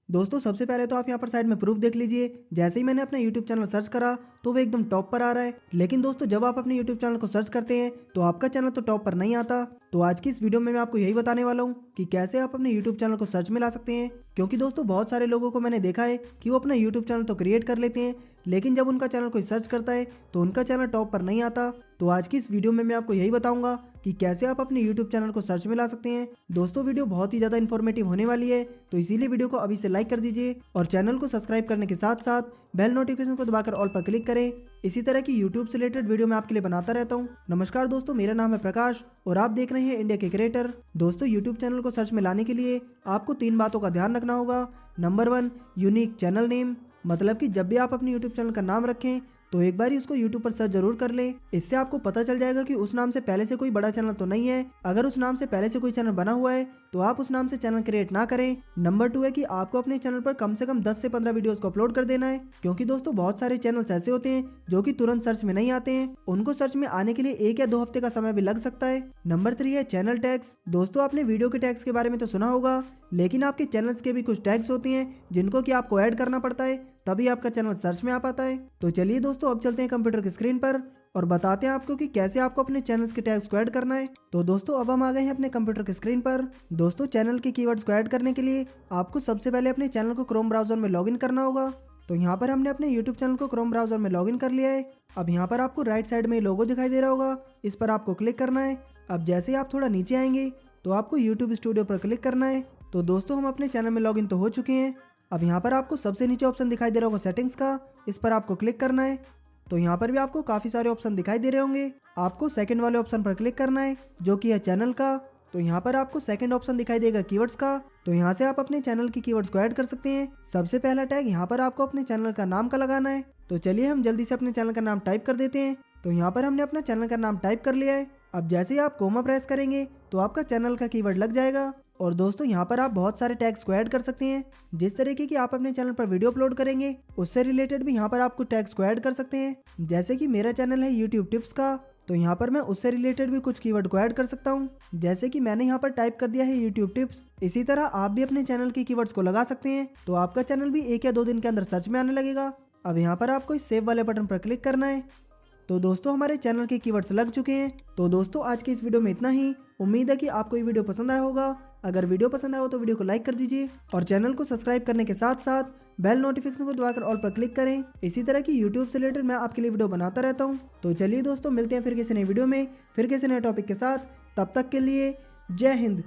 दोस्तों सबसे पहले तो आप यहाँ पर साइड में प्रूफ देख लीजिए। जैसे ही मैंने अपना यूट्यूब चैनल सर्च करा तो वो एकदम टॉप पर आ रहा है। लेकिन दोस्तों जब आप अपने यूट्यूब चैनल को सर्च करते हैं तो आपका चैनल तो टॉप पर नहीं आता। तो आज की इस वीडियो में मैं आपको यही बताने वाला हूँ कि कैसे आप अपने यूट्यूब चैनल को सर्च में ला सकते हैं। क्योंकि दोस्तों बहुत सारे लोगों को मैंने देखा है कि वो अपना यूट्यूब चैनल तो क्रिएट कर लेते हैं, लेकिन जब उनका चैनल कोई सर्च करता है तो उनका चैनल टॉप पर नहीं आता। तो आज की इस वीडियो में मैं आपको यही बताऊंगा कि कैसे आप अपने YouTube चैनल को सर्च में ला सकते हैं। दोस्तों वीडियो बहुत ही ज़्यादा इन्फॉर्मेटिव होने वाली है, तो इसीलिए वीडियो को अभी से लाइक कर दीजिए और चैनल को सब्सक्राइब करने के साथ साथ बेल नोटिफिकेशन को दबाकर ऑल पर क्लिक करें। इसी तरह की YouTube से रिलेटेड वीडियो मैं आपके लिए बनाता रहता हूँ। नमस्कार दोस्तों, मेरा नाम है प्रकाश और आप देख रहे हैं इंडिया के क्रिएटर। दोस्तों YouTube चैनल को सर्च में लाने के लिए आपको 3 बातों का ध्यान रखना होगा। नंबर 1, यूनिक चैनल नेम, मतलब कि जब भी आप अपने YouTube चैनल का नाम रखें तो एक बार ही उसको YouTube पर सर्च जरूर कर लें। इससे आपको पता चल जाएगा कि उस नाम से पहले से कोई बड़ा चैनल तो नहीं है। अगर उस नाम से पहले से कोई चैनल बना हुआ है तो आप उस नाम से चैनल क्रिएट ना करें। नंबर 2 है कि आपको अपने चैनल पर कम से कम 10 से 15 वीडियोस को अपलोड कर देना है, क्योंकि दोस्तों बहुत सारे चैनल्स ऐसे होते हैं जो कि तुरंत सर्च में नहीं आते हैं। उनको सर्च में आने के लिए 1 या 2 हफ्ते का समय भी लग सकता है। नंबर 3 है चैनल टैग्स। दोस्तों आपने वीडियो के टैग्स के बारे में तो सुना होगा, लेकिन आपके चैनल्स के भी कुछ टैग्स होते हैं जिनको कि आपको ऐड करना पड़ता है, तभी आपका चैनल सर्च में आ पाता है। तो चलिए दोस्तों अब चलते हैं कंप्यूटर की स्क्रीन पर और बताते हैं आपको कि कैसे आपको अपने चैनल्स के टैग्स को ऐड करना है। तो दोस्तों अब हम आ गए हैं अपने कंप्यूटर की स्क्रीन पर। दोस्तों चैनल के कीवर्ड्स को ऐड करने के लिए आपको सबसे पहले अपने चैनल को क्रोम ब्राउजर में लॉगिन करना होगा। तो यहाँ पर हमने अपने यूट्यूब चैनल को क्रोम ब्राउजर में लॉगिन कर लिया है। अब यहाँ पर आपको राइट साइड में लोगो दिखाई दे रहा होगा, इस पर आपको क्लिक करना है। अब जैसे ही आप थोड़ा नीचे आएंगे तो आपको यूट्यूब स्टूडियो पर क्लिक करना है। तो दोस्तों हम अपने चैनल में लॉगिन तो हो चुके हैं। अब यहाँ पर आपको सबसे नीचे ऑप्शन दिखाई दे रहा होगा सेटिंग्स का, इस पर आपको क्लिक करना है। तो यहाँ पर भी आपको काफ़ी सारे ऑप्शन दिखाई दे रहे होंगे। आपको सेकंड वाले ऑप्शन पर क्लिक करना है जो कि है चैनल का। तो यहाँ पर आपको सेकंड ऑप्शन दिखाई देगा कीवर्ड्स का। तो यहाँ से आप अपने चैनल की कीवर्ड्स को ऐड कर सकते हैं। सबसे पहला टैग यहाँ पर आपको अपने चैनल का नाम का लगाना है। तो चलिए हम जल्दी से अपने चैनल का नाम टाइप कर देते हैं। तो यहाँ पर हमने अपना चैनल का नाम टाइप कर लिया है। अब जैसे ही आप कोमा प्रेस करेंगे तो आपका चैनल का कीवर्ड लग जाएगा। और दोस्तों यहाँ पर आप बहुत सारे टैग्स को ऐड कर सकते हैं। जिस तरीके की आप अपने चैनल पर वीडियो अपलोड करेंगे उससे रिलेटेड भी यहाँ पर आपको टैग्स को ऐड कर सकते हैं। जैसे कि मेरा चैनल है यूट्यूब टिप्स का, तो यहाँ पर मैं उससे रिलेटेड भी कुछ कीवर्ड को ऐड कर सकता हूँ। जैसे कि मैंने यहाँ पर टाइप कर दिया है यूट्यूब टिप्स। इसी तरह आप भी अपने चैनल की कीवर्ड्स को लगा सकते हैं, तो आपका चैनल भी 1 या 2 दिन के अंदर सर्च में आने लगेगा। अब यहाँ पर आपको इस सेव वाले बटन पर क्लिक करना है। तो दोस्तों हमारे चैनल के कीवर्ड्स लग चुके हैं। तो दोस्तों आज की इस वीडियो में इतना ही। उम्मीद है कि आपको ये वीडियो पसंद आया होगा। अगर वीडियो पसंद आया हो तो वीडियो को लाइक कर दीजिए और चैनल को सब्सक्राइब करने के साथ साथ बेल नोटिफिकेशन को दबाकर ऑल पर क्लिक करें। इसी तरह की यूट्यूब से रिलेटेड मैं आपके लिए वीडियो बनाता रहता हूँ। तो चलिए दोस्तों मिलते हैं फिर किसी नई वीडियो में, फिर किसी नए टॉपिक के साथ। तब तक के लिए जय हिंद।